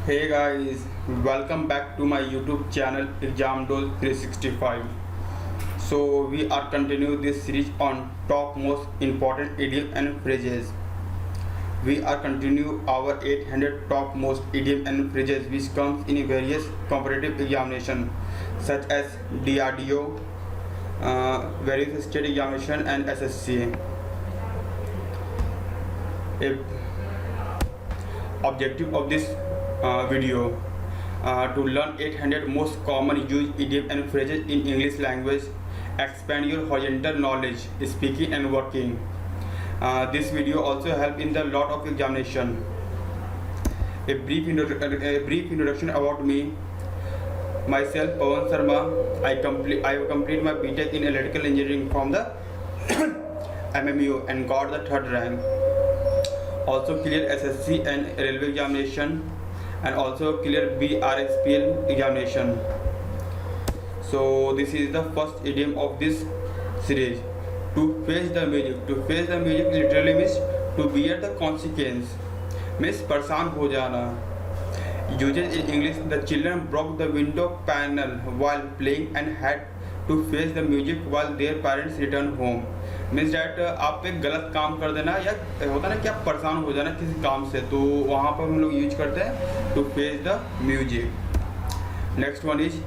Hey guys, welcome back to my YouTube channel Examdol 365. So we are continuing this series on top most important idiom and phrases. We are continue our 800 top most idiom and phrases which comes in various competitive examination such as DRDO, various state examination and SSC. A objective of this video to learn 800 most common used idiom and phrases in English language, expand your horizontal knowledge, speaking and working. This video also help in the lot of examination. A brief introduction about me. Myself, Pawan Sharma. I complete my BTech in electrical engineering from the MMU and got the third rank. Also clear SSC and railway examination, and also clear BRSPL examination. So this is the first idiom of this series. To face the music. To face the music literally means to bear the consequence. Means परेशान हो जाना. Uses in English, the children broke the window panel while playing and had to face the music while their parents returned home. Means that आप एक गलत काम कर देना या होता ना कि आप परेशान हो जाना किसी काम से, तो वहाँ पर हम लोग यूज करते हैं to face the music. Next one is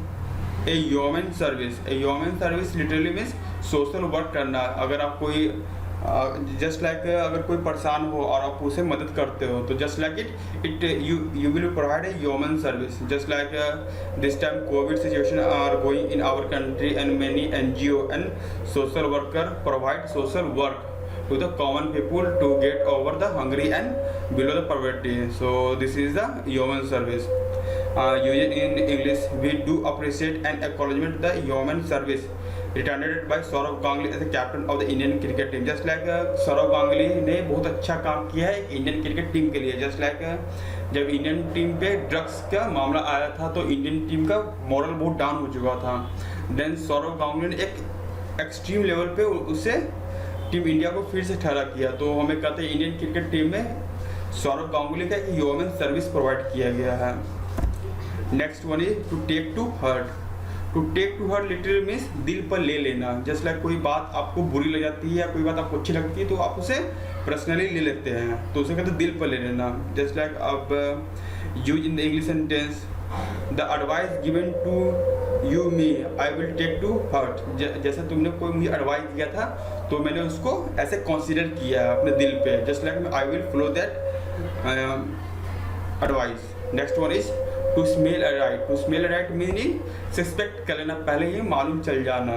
a human service. A human service literally means social work करना. अगर आप कोई जस्ट लाइक अगर कोई परेशान हो और आप उसे मदद करते हो तो just like it you will provide a human service. Just like this time Covid situation are going in our country and many NGO and social worker provide social work to the common people to get over the hungry and below the poverty. So this is the human service. Used in English, we do appreciate and acknowledgement the human service returned by Saurav Ganguly as the captain of the Indian cricket team. Just like Saurav Ganguly ने बहुत अच्छा काम किया है Indian cricket team के लिए. Just like जब Indian team पे ड्रग्स का मामला आया था तो इंडियन टीम का मॉरल बहुत डाउन हो चुका था. देन सौरव गांगुली ने एक एक्सट्रीम लेवल पे उसे टीम इंडिया को फिर से ठहरा किया. तो हमें कहते हैं इंडियन क्रिकेट टीम में सौरव गांगुली का एक ह्यूमन सर्विस प्रोवाइड किया गया है. Next one is to take to heart. To take to heart literally means दिल पर ले लेना. जस्ट लाइक कोई बात आपको बुरी लग जाती है या कोई बात आपको अच्छी लगती है तो आप उसे पर्सनली ले लेते हैं, तो उसे कहते हैं दिल पर ले लेना. जस्ट लाइक अब use in the English sentence the advice given to you me I will take to heart. जैसे तुमने कोई मुझे एडवाइस दिया था तो मैंने उसको ऐसे कंसीडर किया है अपने दिल पे. Just like I will follow that advice. Next one is to smell a rat. To smell a rat meaning suspect कर लेना, पहले ही मालूम चल जाना.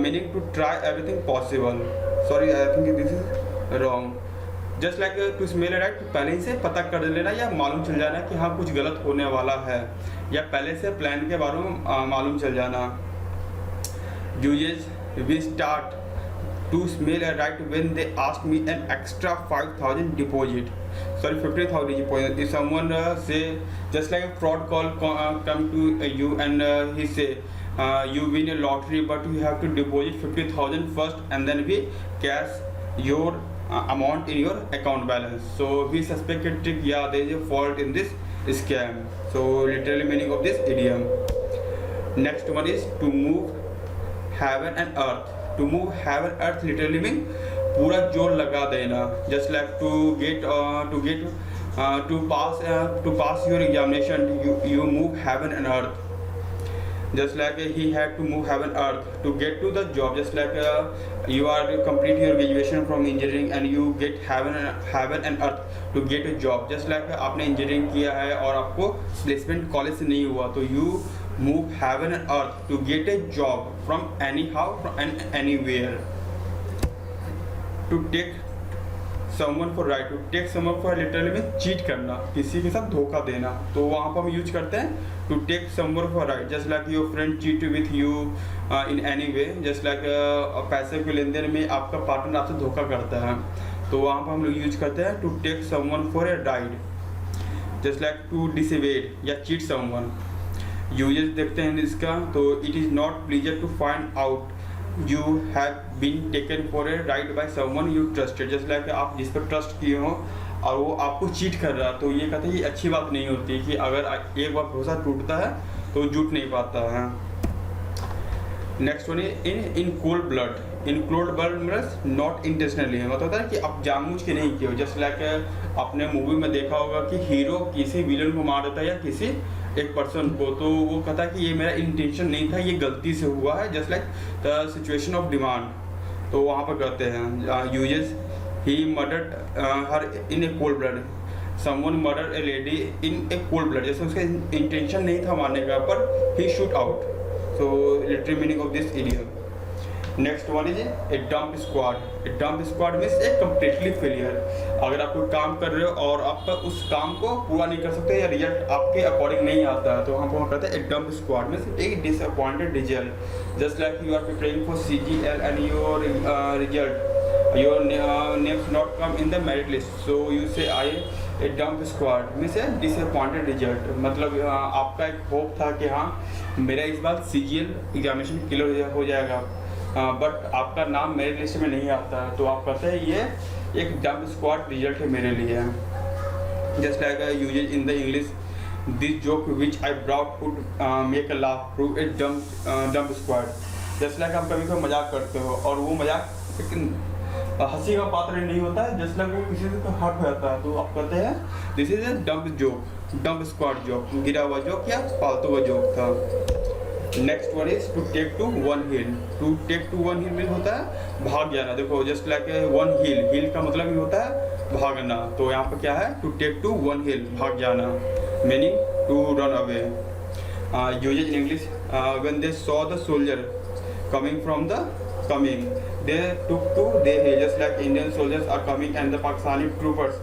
Meaning to try everything possible. Sorry I think this is wrong. Just like to smell a rat, पहले ही से पता कर लेना या मालूम चल जाना कि हाँ कुछ गलत होने वाला है, या पहले से प्लान के बारे में मालूम चल जाना. Usages we start to smell a right when they ask me an extra 5,000 deposit. Sorry, 50,000 deposit. If someone say just like a fraud call come to you and he say you win a lottery but you have to deposit 50,000 first and then we cash your amount in your account balance. So we suspected yeah there is a fault in this scam. So literally meaning of this idiom. Next one is to move heaven and earth. To move heaven earth literally mean पूरा जोर लगा देना. Just like to pass your examination you move heaven and earth. Just like he had to move heaven earth to get to the job. Just like you are complete your graduation from engineering and you get heaven and earth to get a job. Just like आपने engineering किया है और आपको placement college से नहीं हुआ तो you move heaven and earth to get a job from anyhow and anywhere. To take someone for right. To take someone for literally में चीट करना, किसी के साथ धोखा देना, तो वहाँ पर हम यूज करते हैं to take someone for right. Just like your friend cheat with you in any way. Just like पैसे के लेन देन में आपका पार्टनर आपसे धोखा करता है तो वहाँ पर हम लोग यूज करते हैं to take someone for a ride. Just like to deceive या cheat someone. यूजेस देखते हैं इसका, तो it is not pleasure to find out you have been taken for a ride by someone you trusted. Just लाइक आप जिस पर trust किए हो और वो आपको चीट कर रहा है, तो ये कहते हैं ये अच्छी बात नहीं होती कि अगर एक बार भरोसा टूटता है तो जुट नहीं पाता है। नेक्स्ट वन है in cold blood. In cold blood means not intentionally, मतलब होता है कि आप जानबूझ के नहीं किए हो। जस्ट लाइक आपने मूवी में देखा होगा कि हीरो किसी विलन को मार देता है या किसी एक पर्सन को, तो वो कहता है कि ये मेरा इंटेंशन नहीं था, ये गलती से हुआ है, just like the situation of demand. तो वहाँ पर कहते हैं uses he murdered her in a cold blood. Someone murder a lady in a cold blood, जैसे उसका इंटेंशन नहीं था मारने का, पर he shoot out. So literal meaning of this idiom. Next one is a dump squad. A dump squad means a completely failure. अगर आप कोई काम कर रहे हो और आप उस काम को पूरा नहीं कर सकते या रिजल्ट आपके अकॉर्डिंग नहीं आता है, तो हमको कहते हैं ए डंप स्क्वाड मीन्स एक disappointed result. Just like you are preparing for CGL and your result, your names not come in the merit list, so you say I a dump squad means a disappointed result। मतलब आपका एक hope था कि हाँ मेरा इस बार CGL examination clear हो जाएगा, बट आपका नाम मेरिट लिस्ट में नहीं आता, तो आप कहते हैं ये एक डंप स्क्वाड रिजल्ट है मेरे लिए। Just like usages in the English, this joke which I brought could make a laugh prove a dump squib. जस्ट लाइक आप कभी कोई मजाक करते हो और वो मजाक हंसी का पात्र नहीं होता है, जस्ट लाइक वो किसी से हर्ट हो जाता है, तो आप कहते हैं this is a dump joke, dump squad joke, गिरा हुआ जोक या फालतू का जोक था। Next one is to take to one hill. To take to one hill mean होता है भाग जाना। देखो just like one hill, hill का मतलब ही होता है भागना, तो यहाँ पर क्या है to take to one hill, भाग जाना, meaning to run away. Usages in English, when they saw the soldier coming from the coming, they took to their hill, just like Indian soldiers are coming and the Pakistani troopers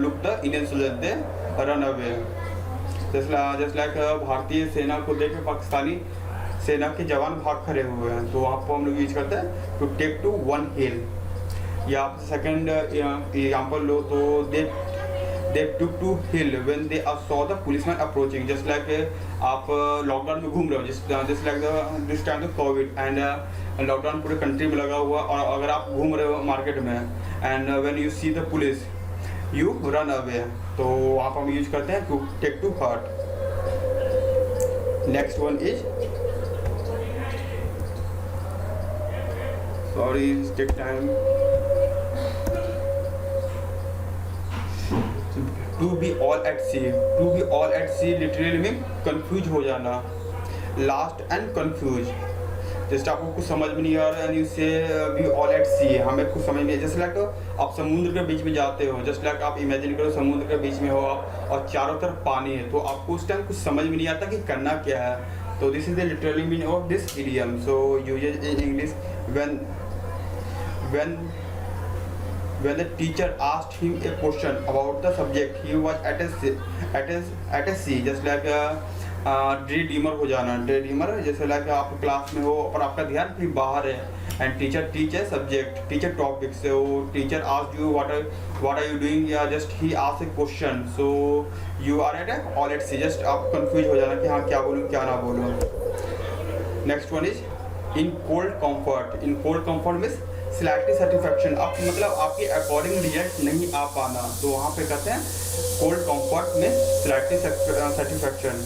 look the Indian soldiers, they run away। just like भारतीय सेना को देख के पाकिस्तानी सेना के जवान भाग खड़े हुए हैं, तो वहाँ पर हम लोग यूज करते हैं टू टेक टू वन हिल। या आप सेकेंड एग्जाम्पल लो तो they took to hill when they saw the policeman approaching। just like आप लॉकडाउन में घूम रहे हो, just like this time of Covid and lockdown पूरे कंट्री में लगा हुआ, और अगर आप घूम रहे हो मार्केट में and when you see the police you run away, तो वहाँ पर हम यूज करते हैं to take to heart. Next one is sorry take time, to be all at sea. To be all at sea literally में confuse हो जाना, last and confuse. जैसे आपको कुछ समझ में नहीं आ रहा है, से बी ऑल एट सी, हमें कुछ समझ नहीं। जैसे लाइक आप समुद्र के बीच में जाते हो, जस्ट लाइक आप इमेजिन करो समुद्र के बीच में हो आप और चारों तरफ पानी है, तो आपको उस टाइम कुछ समझ में नहीं आता कि करना क्या है, तो this is the literally meaning of this idiom. So usages in English, when the teacher asked him a question about the subject, he was at a sea, just like ड्रे डीमर हो जाना। ड्रे डीमर जैसे लाइक आप क्लास में हो और आपका ध्यान कहीं बाहर है एंड टीचर टीच है सब्जेक्ट, टीचर टॉपिक से, वो teacher asked you what are you doing, या just he asked a question, so you are at a all at sea, just आप कंफ्यूज हो जाना कि हाँ क्या बोलूँ क्या ना बोलूँ। Next one is in cold comfort. In cold comfort means slightly satisfaction, आप मतलब आपके अकॉर्डिंग रिजल्ट नहीं आ पाना, तो वहाँ पे कहते हैं कोल्ड कम्फर्ट में slightly satisfaction.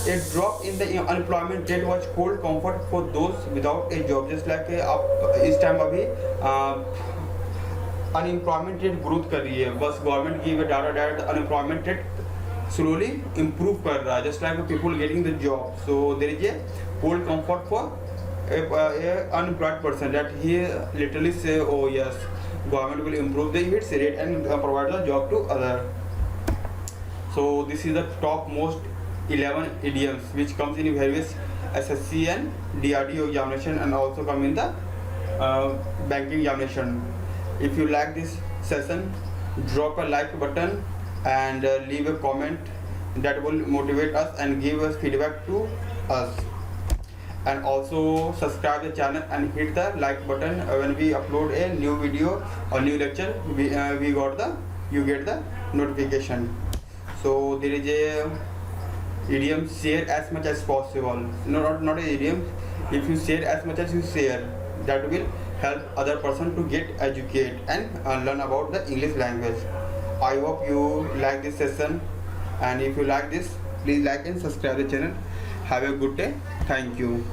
A drop in the unemployment rate was cold comfort for those without a job, just like आप इस टाइम अभी अनएम्प्लॉयमेंट रेट ग्रोथ कर रही है, बस गवर्नमेंट की डाटा डेट अनएम्प्लॉयमेंट रेट स्लोली इम्प्रूव कर रहा है, just like people getting the job, so there is a cold comfort for a unemployed person that he literally say, oh yes, government will improve the its rate and provide the job to other. So this is the top most 11 idioms which comes in various SSC and DRDO examination and also come in the banking examination. If you like this session, drop a like button and leave a comment, that will motivate us and give us feedback to us, and also subscribe the channel and hit the like button when we upload a new video or new lecture, you get the notification. So there is a idiom, share as much as possible. Not an idiom, if you share as much as you share, that will help other person to get educate and learn about the English language. I hope you like this session, and if you like this, please like and subscribe the channel. Have a good day. Thank you.